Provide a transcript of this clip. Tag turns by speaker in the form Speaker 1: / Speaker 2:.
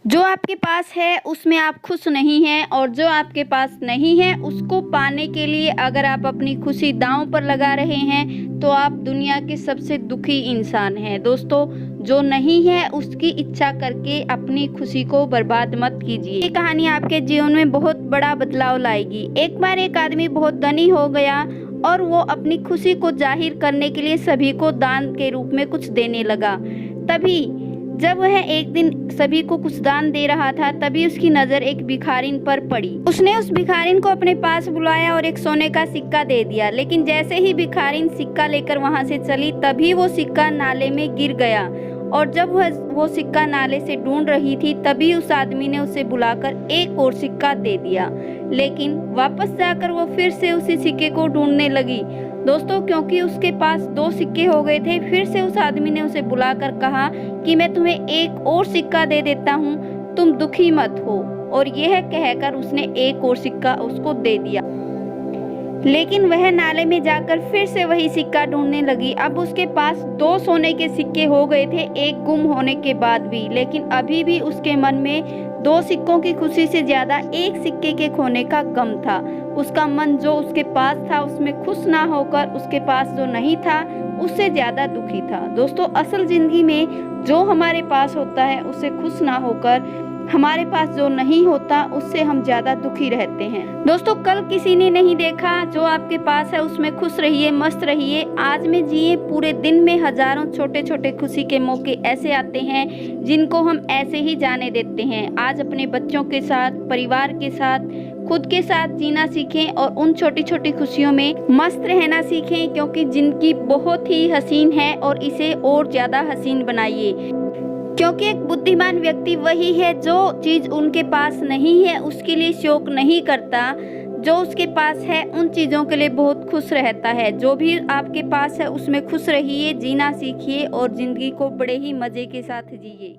Speaker 1: जो आपके पास है उसमें आप खुश नहीं हैं और जो आपके पास नहीं है उसको पाने के लिए अगर आप अपनी खुशी दांव पर लगा रहे हैं तो आप दुनिया के सबसे दुखी इंसान हैं। दोस्तों, जो नहीं है उसकी इच्छा करके अपनी खुशी को बर्बाद मत कीजिए। ये कहानी आपके जीवन में बहुत बड़ा बदलाव लाएगी। एक बार एक आदमी बहुत धनी हो गया और वो अपनी खुशी को जाहिर करने के लिए सभी को दान के रूप में कुछ देने लगा। तभी जब वह एक दिन सभी को कुछ दान दे रहा था, तभी उसकी नजर एक भिखारिन पर पड़ी। उसने उस भिखारिन को अपने पास बुलाया और एक सोने का सिक्का दे दिया। लेकिन जैसे ही भिखारिन सिक्का लेकर वहां से चली, तभी वो सिक्का नाले में गिर गया। और जब वो सिक्का नाले से ढूंढ रही थी, तभी उस आदमी ने उसे बुलाकर एक और सिक्का दे दिया। लेकिन वापस जाकर वो फिर से उसी सिक्के को ढूंढने लगी। दोस्तों, क्योंकि उसके पास 2 सिक्के हो गए थे, फिर से उस आदमी ने उसे बुलाकर कहा कि मैं तुम्हें एक और सिक्का दे देता हूँ, तुम दुखी मत हो। और यह कहकर उसने एक और सिक्का उसको दे दिया। लेकिन वह नाले में जाकर फिर से वही सिक्का ढूंढने लगी। अब उसके पास 2 सोने के सिक्के हो गए थे, एक गुम होने के बाद भी। लेकिन अभी भी उसके मन में 2 सिक्कों की खुशी से ज्यादा एक सिक्के के खोने का गम था। उसका मन जो उसके पास था उसमें खुश ना होकर उसके पास जो नहीं था उससे ज्यादा दुखी था। दोस्तों, असल जिंदगी में जो हमारे पास होता है उससे खुश ना होकर हमारे पास जो नहीं होता उससे हम ज्यादा दुखी रहते हैं। दोस्तों, कल किसी ने नहीं देखा, जो आपके पास है उसमें खुश रहिए, मस्त रहिए, आज में जिए। पूरे दिन में हजारों छोटे छोटे खुशी के मौके ऐसे आते हैं जिनको हम ऐसे ही जाने देते हैं। आज अपने बच्चों के साथ, परिवार के साथ, खुद के साथ जीना सीखें और उन छोटी छोटी खुशियों में मस्त रहना सीखें, क्योंकि जिंदगी बहुत ही हसीन है और इसे और ज्यादा हसीन बनाइए। क्योंकि एक बुद्धिमान व्यक्ति वही है जो चीज उनके पास नहीं है उसके लिए शौक नहीं करता, जो उसके पास है उन चीजों के लिए बहुत खुश रहता है। जो भी आपके पास है उसमें खुश रहिए, जीना सीखिए और जिंदगी को बड़े ही मजे के साथ जिए।